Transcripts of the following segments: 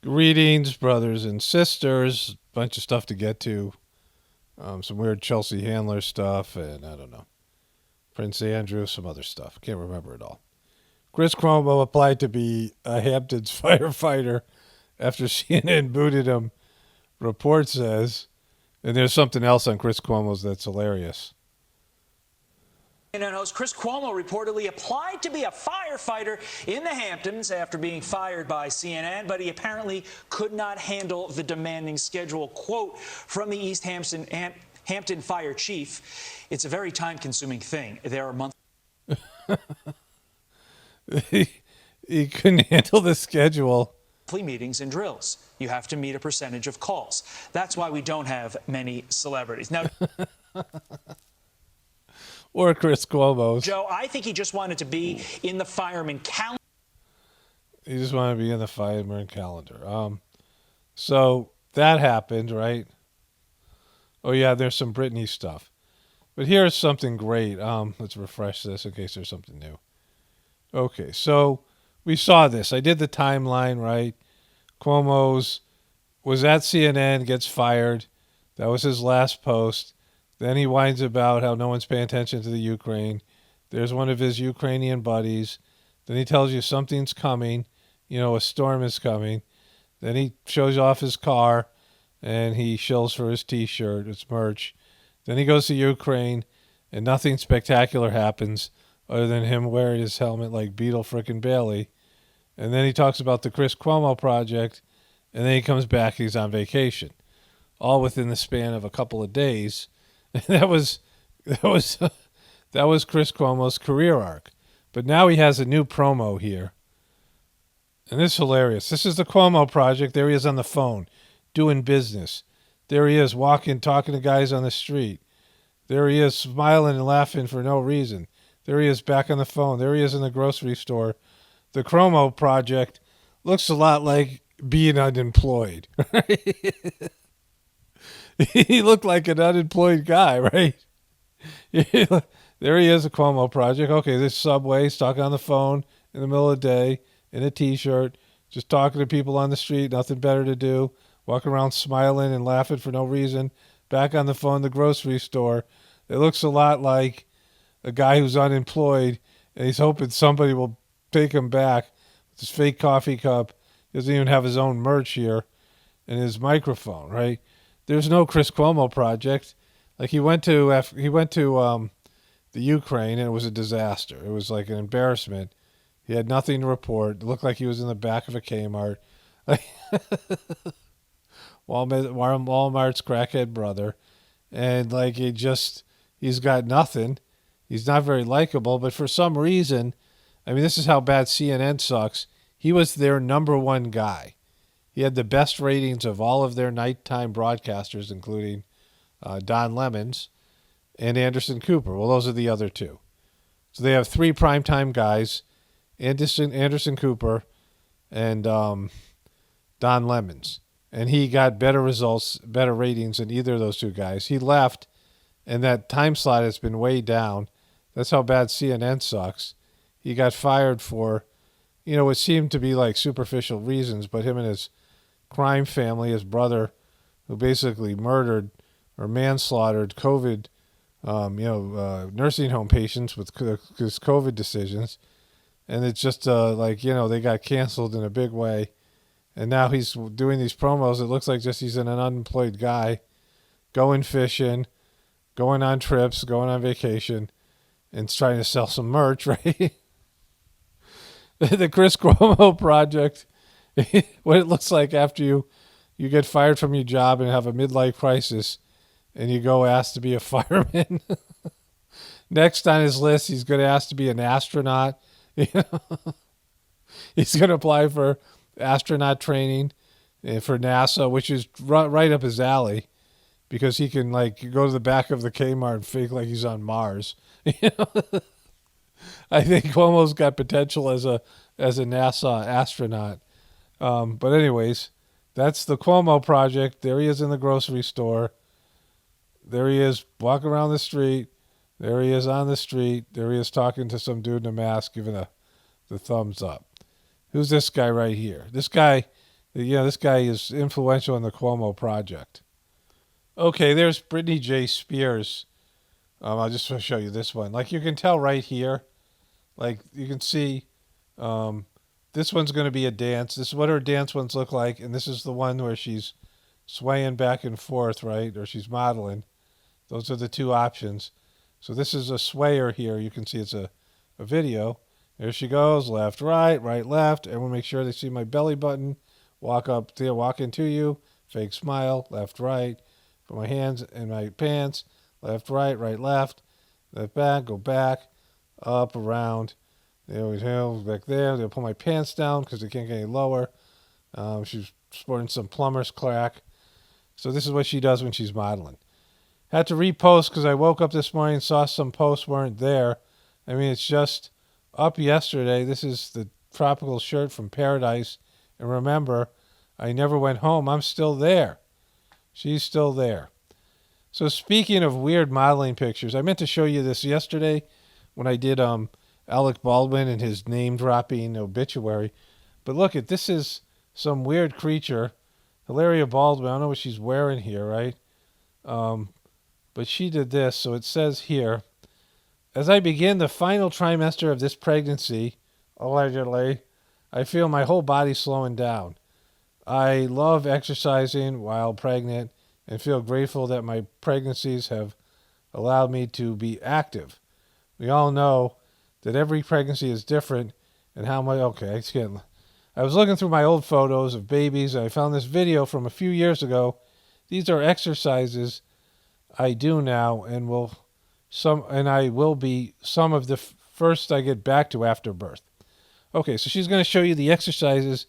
Greetings, brothers and sisters. Bunch of stuff to get to. Some weird Chelsea Handler stuff, and I don't know. Prince Andrew, some other stuff. Can't remember it all. Chris Cuomo applied to be a Hamptons firefighter after CNN booted him, report says. And there's something else on Chris Cuomo's that's hilarious. CNN host Chris Cuomo reportedly applied to be a firefighter in the Hamptons after being fired by CNN, but he apparently could not handle the demanding schedule. Quote from the East Hampton fire chief, "It's a very time-consuming thing. There are months." He couldn't handle the schedule. Meetings and drills. You have to meet a percentage of calls. That's why we don't have many celebrities. Now, or Chris Cuomo's. Joe, I think he just wanted to be in the fireman calendar. He just wanted to be in the fireman calendar. So that happened, right? Oh, yeah, there's some Britney stuff. But here's something great. Let's refresh this in case there's something new. Okay, so we saw this. I did the timeline, right? Cuomo's was at CNN, gets fired. That was his last post. Then he whines about how no one's paying attention to the Ukraine. There's one of his Ukrainian buddies. Then he tells you something's coming. You know, a storm is coming. Then he shows off his car, and he shills for his T-shirt. It's merch. Then he goes to Ukraine, and nothing spectacular happens other than him wearing his helmet like Beetle frickin' Bailey. And then he talks about the Chris Cuomo project, and then he comes back, he's on vacation. All within the span of a couple of days. That was Chris Cuomo's career arc. But now he has a new promo here. And this is hilarious. This is the Cuomo project. There he is on the phone, doing business. There he is walking, talking to guys on the street. There he is smiling and laughing for no reason. There he is back on the phone. There he is in the grocery store. The Cuomo project looks a lot like being unemployed. Right? He looked like an unemployed guy, right? There he is, a Cuomo project. Okay, this Subway, he's talking on the phone in the middle of the day in a T-shirt, just talking to people on the street, nothing better to do, walking around smiling and laughing for no reason. Back on the phone, the grocery store. It looks a lot like a guy who's unemployed, and he's hoping somebody will take him back with his fake coffee cup. He doesn't even have his own merch here and his microphone, right? There's no Chris Cuomo project. Like he went to the Ukraine, and it was a disaster. It was like an embarrassment. He had nothing to report. It looked like he was in the back of a Kmart. Walmart's crackhead brother. And like he's got nothing. He's not very likable, but for some reason, I mean, this is how bad CNN sucks. He was their number one guy. He had the best ratings of all of their nighttime broadcasters, including Don Lemons and Anderson Cooper. Well, those are the other two. So they have three primetime guys, Anderson Cooper and Don Lemons. And he got better results, better ratings than either of those two guys. He left, and that time slot has been way down. That's how bad CNN sucks. He got fired for, what seemed to be like superficial reasons, but him and his crime family, his brother, who basically murdered or manslaughtered COVID, nursing home patients with his COVID decisions. And it's just they got canceled in a big way. And now he's doing these promos. It looks like just he's an unemployed guy going fishing, going on trips, going on vacation, and trying to sell some merch, right? The Chris Cuomo project, what it looks like after you get fired from your job and have a midlife crisis and you go ask to be a fireman. Next on his list, he's going to ask to be an astronaut. He's going to apply for astronaut training for NASA, which is right up his alley because he can go to the back of the Kmart and fake like he's on Mars. I think Cuomo's got potential as a NASA astronaut. But anyways, that's the Cuomo project. There he is in the grocery store. There he is walking around the street. There he is on the street. There he is talking to some dude in a mask, giving the thumbs up. Who's this guy right here? This guy This guy is influential in the Cuomo project. Okay, there's Britney Spears. I'll just show you this one. Like you can tell right here, like you can see this one's going to be a dance. This is what her dance ones look like, and this is the one where she's swaying back and forth, right? Or she's modeling. Those are the two options. So this is a swayer here. You can see it's a video. There she goes, left, right, left. Everyone make sure they see my belly button. Walk up there, walk into you. Fake smile, left, right. Put my hands in my pants. Left, right, left. Left back, go back, up, around. There we go, back there. They'll pull my pants down because they can't get any lower. She's sporting some plumber's crack. So this is what she does when she's modeling. Had to repost because I woke up this morning and saw some posts weren't there. I mean, it's just up yesterday. This is the tropical shirt from Paradise. And remember, I never went home. I'm still there. She's still there. So speaking of weird modeling pictures, I meant to show you this yesterday when I did Alec Baldwin and his name-dropping obituary. But look, this is some weird creature. Hilaria Baldwin, I don't know what she's wearing here, right? But she did this, so it says here, as I begin the final trimester of this pregnancy, allegedly, I feel my whole body slowing down. I love exercising while pregnant and feel grateful that my pregnancies have allowed me to be active. We all know that every pregnancy is different and how much... Okay, I was looking through my old photos of babies and I found this video from a few years ago. These are exercises I do now and I will be some of the first I get back to after birth. Okay, so she's going to show you the exercises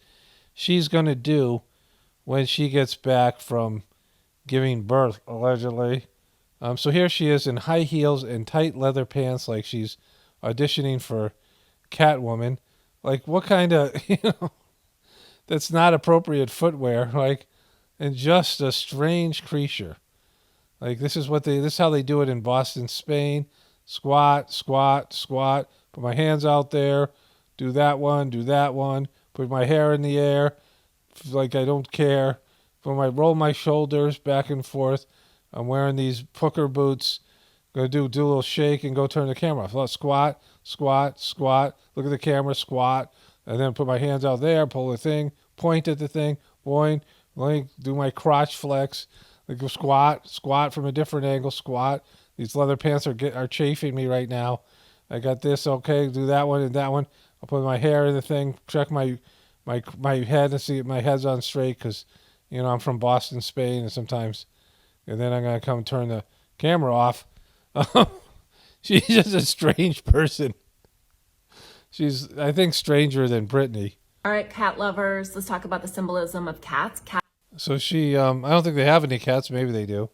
she's going to do when she gets back from giving birth, allegedly. So here she is in high heels and tight leather pants like she's auditioning for Catwoman. Like, what kind of, that's not appropriate footwear. Like, and just a strange creature. Like, this is how they do it in Boston, Spain. Squat, squat, squat. Put my hands out there. Do that one. Put my hair in the air. Like I don't care. Roll my shoulders back and forth. I'm wearing these Pooker boots. Gonna do a little shake and go turn the camera off. Let's squat, squat, squat. Look at the camera, squat. And then put my hands out there, pull the thing, point at the thing, boing. Do my crotch flex. Like go squat from a different angle, squat. These leather pants are chafing me right now. I got this, okay, do that one and that one. I'll put my hair in the thing, check my head and see if my head's on straight because, I'm from Boston, Spain, and then I'm going to come turn the camera off. She's just a strange person. She's, I think, stranger than Britney. All right, cat lovers, let's talk about the symbolism of cats. So she, I don't think they have any cats. Maybe they do.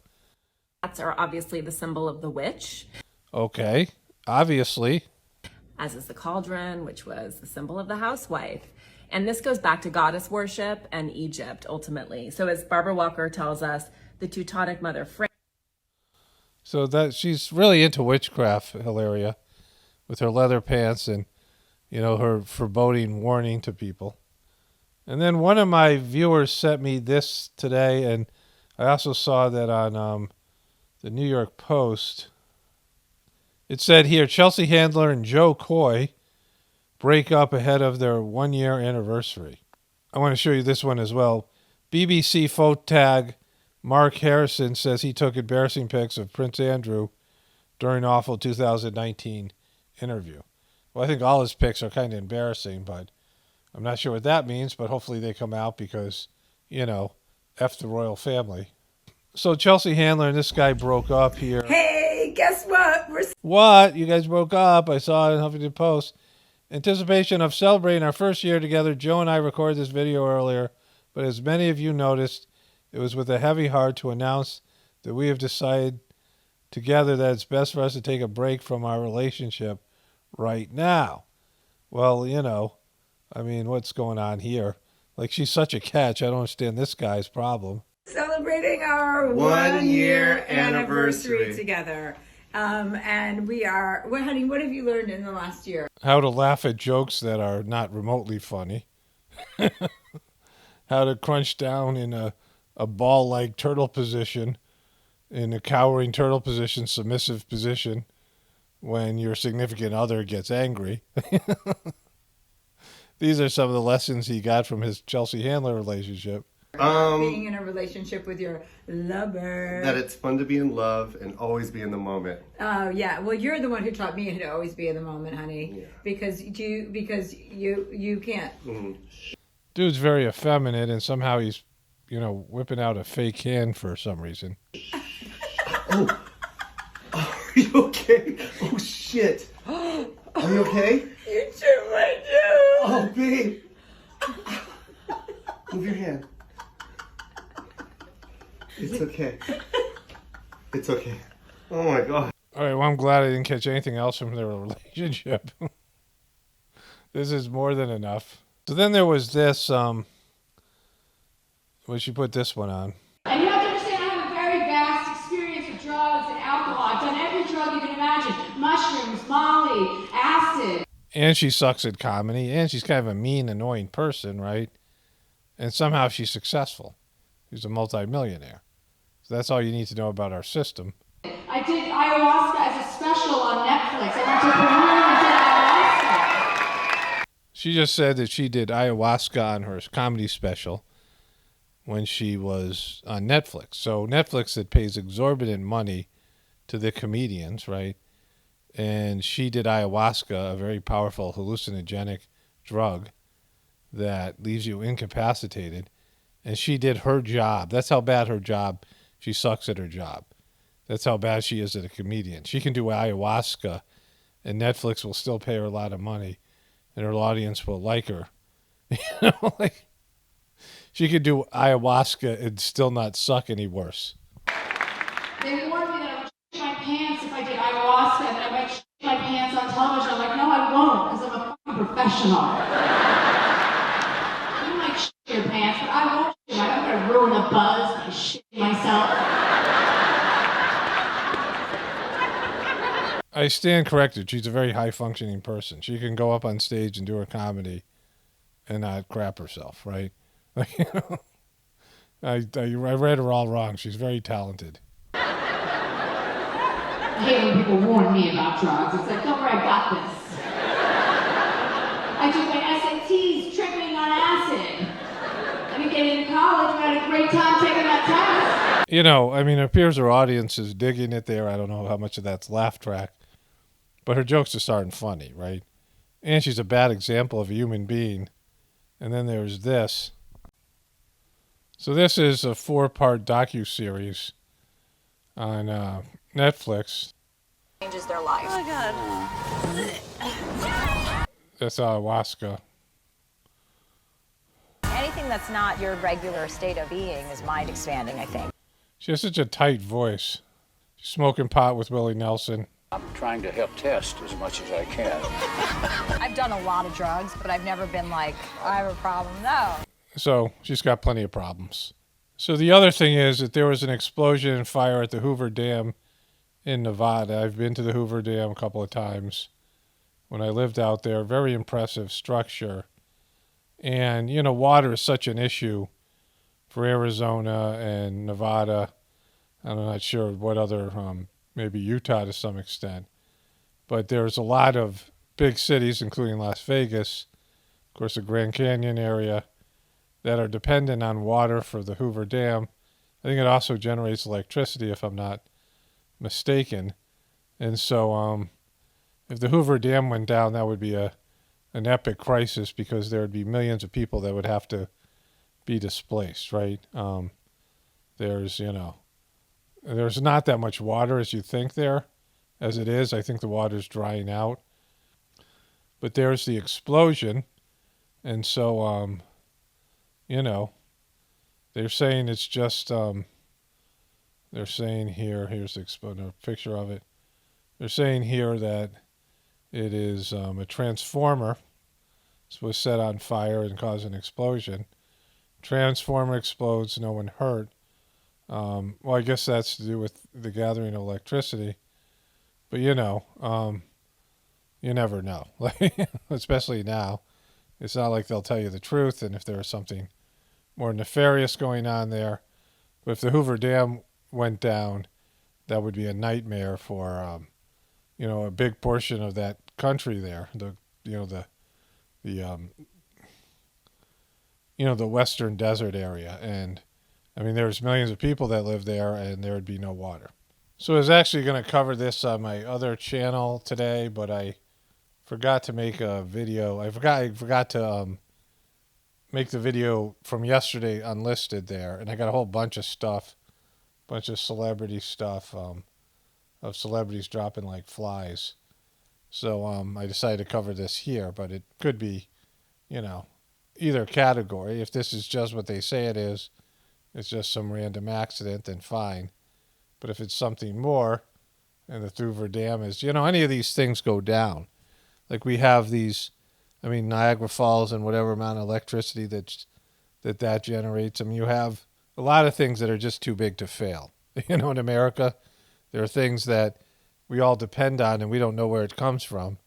Cats are obviously the symbol of the witch. Okay, obviously. As is the cauldron, which was the symbol of the housewife. And this goes back to goddess worship and Egypt, ultimately. So as Barbara Walker tells us, the Teutonic mother... So that she's really into witchcraft, Hilaria, with her leather pants and, her foreboding warning to people. And then one of my viewers sent me this today, and I also saw that on the New York Post. It said here, Chelsea Handler and Joe Coy break up ahead of their 1-year anniversary. I want to show you this one as well. BBC photog Mark Harrison says he took embarrassing pics of Prince Andrew during awful 2019 interview. Well, I think all his pics are kind of embarrassing, but I'm not sure what that means, but hopefully they come out because, F the royal family. So Chelsea Handler and this guy broke up here. Hey, guess what? What? You guys broke up. I saw it in Huffington Post. Anticipation of celebrating our first year together, Joe and I recorded this video earlier, but as many of you noticed, it was with a heavy heart to announce that we have decided together that it's best for us to take a break from our relationship right now. Well, what's going on here? Like, she's such a catch. I don't understand this guy's problem. Celebrating our 1-year anniversary together. And we are, well, honey, what have you learned in the last year? How to laugh at jokes that are not remotely funny. how to crunch down in a ball-like turtle position, in a cowering turtle position, submissive position, when your significant other gets angry. These are some of the lessons he got from his Chelsea Handler relationship. Being in a relationship with your lover. That it's fun to be in love and always be in the moment. Oh yeah, well you're the one who taught me to always be in the moment, honey. Yeah. Because you can't. Mm-hmm. Dude's very effeminate, and somehow he's, whipping out a fake hand for some reason. Oh, are you okay? Oh shit! Are you okay? You too, my dude. Oh babe, move your hand. It's okay. It's okay. Oh my god. All right, well, I'm glad I didn't catch anything else from their relationship. This is more than enough. So then there was this, she put this one on. And you have to understand, I have a very vast experience with drugs and alcohol. I've done every drug you can imagine. Mushrooms, Molly, acid. And she sucks at comedy, and she's kind of a mean, annoying person, right? And somehow she's successful. She's a multimillionaire. So that's all you need to know about our system. I did ayahuasca as a special on Netflix. I went to Peru and did ayahuasca. She just said that she did ayahuasca on her comedy special when she was on Netflix. So Netflix, that pays exorbitant money to the comedians, right? And she did ayahuasca, a very powerful hallucinogenic drug that leaves you incapacitated. And she did her job. That's how bad her job, she sucks at her job. That's how bad she is at a comedian. She can do ayahuasca, and Netflix will still pay her a lot of money, and her audience will like her. She could do ayahuasca and still not suck any worse. They warned me that I would shit my pants if I did ayahuasca, and that I might shit my pants on television. I'm like, no, I won't, because I'm a fucking professional. You might shit your pants, but I won't shit. I'm going to ruin the buzz by shitting myself. I stand corrected. She's a very high-functioning person. She can go up on stage and do her comedy and not crap herself, right? I read her all wrong. She's very talented. I hate when people warn me about drugs. It's like, don't worry, I got this. I took my SATs tripping on acid. I've been getting into college. I had a great time taking that test. It appears her audience is digging it there. I don't know how much of that's laugh track. But her jokes are starting funny, right? And she's a bad example of a human being. And then there's this. So this is a 4-part docuseries on Netflix. Changes their life. Oh, God. That's ayahuasca. Anything that's not your regular state of being is mind expanding, I think. She has such a tight voice. She's smoking pot with Willie Nelson. I'm trying to help test as much as I can. I've done a lot of drugs, but I've never been like, I have a problem. No. So she's got plenty of problems. So the other thing is that there was an explosion and fire at the Hoover Dam in Nevada. I've been to the Hoover Dam a couple of times when I lived out there. Very impressive structure. And, water is such an issue for Arizona and Nevada. I'm not sure what other, maybe Utah to some extent. But there's a lot of big cities, including Las Vegas, of course, the Grand Canyon area, that are dependent on water for the Hoover Dam. I think it also generates electricity, if I'm not mistaken. And so if the Hoover Dam went down, that would be an epic crisis, because there would be millions of people that would have to be displaced, right? There's not that much water as you think there. As it is, I think the water's drying out. But there's the explosion. And so, they're saying it's just, they're saying here, here's a picture of it. They're saying here that it is a transformer. This was set on fire and caused an explosion. Transformer explodes, no one hurt. Well, I guess that's to do with the gathering of electricity. But, you never know. Especially now. It's not like they'll tell you the truth, and if there was something more nefarious going on there. But if the Hoover Dam went down, that would be a nightmare for a big portion of that country there. The western desert area. And I mean, there's millions of people that live there, and there would be no water. So I was actually going to cover this on my other channel today, but I forgot to make a video. I forgot to make the video from yesterday unlisted there, and I got a whole bunch of stuff, bunch of celebrity stuff, of celebrities dropping like flies. So I decided to cover this here, but it could be, either category. If this is just what they say it is, it's just some random accident, then fine. But if it's something more, and the Hoover Dam is, any of these things go down. Like we have these, Niagara Falls and whatever amount of electricity that generates. You have a lot of things that are just too big to fail. In America, there are things that we all depend on and we don't know where it comes from.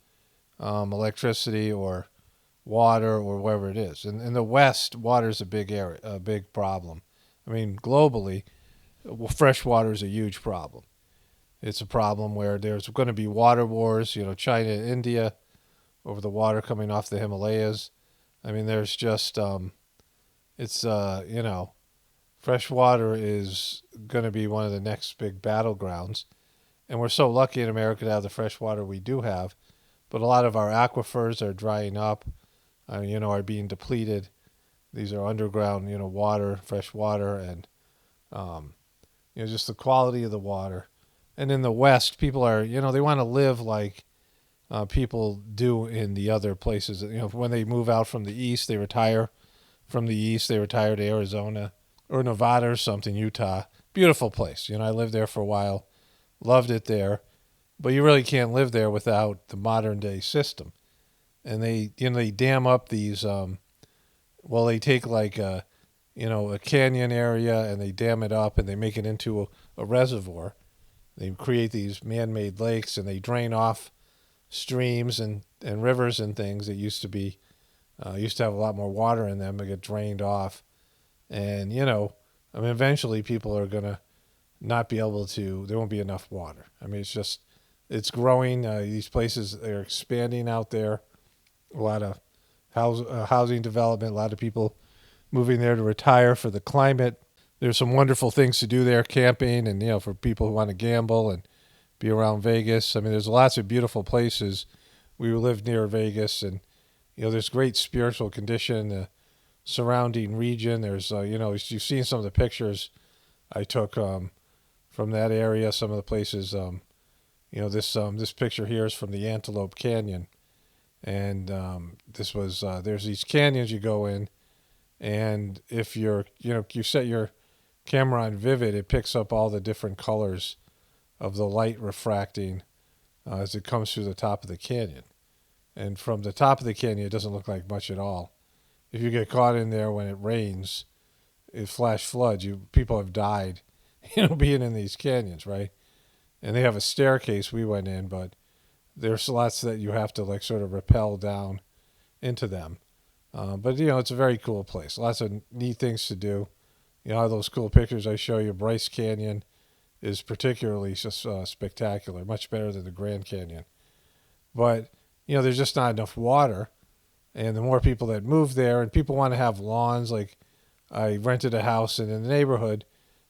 Electricity or water or whatever it is. In the West, water is a big problem. Globally, fresh water is a huge problem. It's a problem where there's going to be water wars, China and India over the water coming off the Himalayas. There's just, fresh water is going to be one of the next big battlegrounds. And we're so lucky in America to have the fresh water we do have. But a lot of our aquifers are drying up, are being depleted. These are underground, water, fresh water, and, just the quality of the water. And in the West, people are, they want to live like people do in the other places. When they move out from the East, they retire from the East. They retire to Arizona or Nevada or something, Utah. Beautiful place. I lived there for a while. Loved it there. But you really can't live there without the modern day system. And they dam up these, they take like a canyon area and they dam it up and they make it into a reservoir. They create these man-made lakes and they drain off streams and rivers and things that used to have a lot more water in them. They get drained off. And, eventually people are going to not be able to, there won't be enough water. It's growing. These places are expanding out there. A lot of housing development, a lot of people moving there to retire for the climate. There's some wonderful things to do there, camping and, for people who want to gamble and be around Vegas. There's lots of beautiful places. We lived near Vegas and, there's great spiritual condition in the surrounding region. There's, you've seen some of the pictures I took from that area, some of the places. This picture here is from the Antelope Canyon. And there's these canyons you go in, and if you set your camera on vivid, it picks up all the different colors of the light refracting as it comes through the top of the canyon. And from the top of the canyon, it doesn't look like much at all. If you get caught in there when it rains, it flash floods. People have died, being in these canyons, right? And they have a staircase we went in, but there's lots that you have to sort of rappel down into them. But it's a very cool place. Lots of neat things to do. All those cool pictures I show you. Bryce Canyon is particularly just spectacular, much better than the Grand Canyon. But, there's just not enough water. And the more people that move there, and people want to have lawns, like I rented a house in the neighborhood,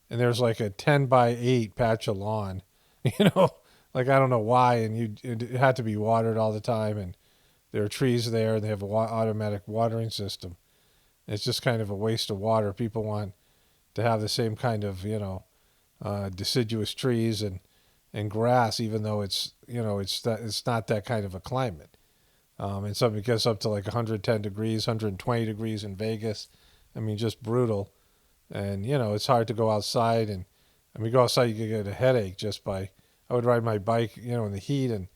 and there's like a 10 by 8 patch of lawn, I don't know why, and it had to be watered all the time, and there are trees there, and they have an automatic watering system. It's just kind of a waste of water. People want to have the same kind of, deciduous trees and grass, even though it's not that kind of a climate. And something gets up to like 110 degrees, 120 degrees in Vegas. Just brutal. And, it's hard to go outside, and go outside, you could get a headache just by. I would ride my bike, in the heat, and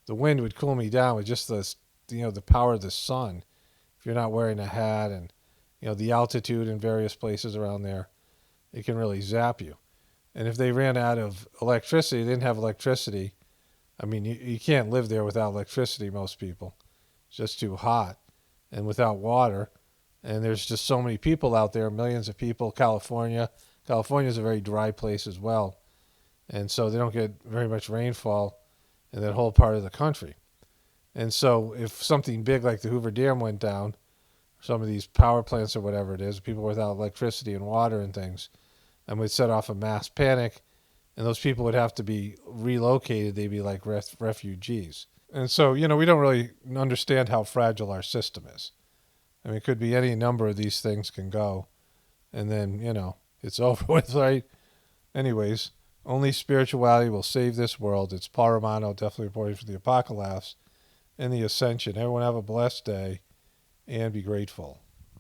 the wind would cool me down with just the power of the sun. If you're not wearing a hat and, the altitude in various places around there, it can really zap you. And if they ran out of electricity, they didn't have electricity. You can't live there without electricity, most people. It's just too hot. And without water, And there's just so many people out there, millions of people. California is a very dry place as well. And so they don't get very much rainfall in that whole part of the country. And so if something big like the Hoover Dam went down, some of these power plants or whatever it is, people without electricity and water and things, and would set off a mass panic, and those people would have to be relocated. They'd be like refugees. And so, we don't really understand how fragile our system is. I mean, it could be any number of these things can go, and then, it's over with, right? Anyways, only spirituality will save this world. It's Paul Romano, definitely reporting for the Apocalypse and the Ascension. Everyone have a blessed day and be grateful.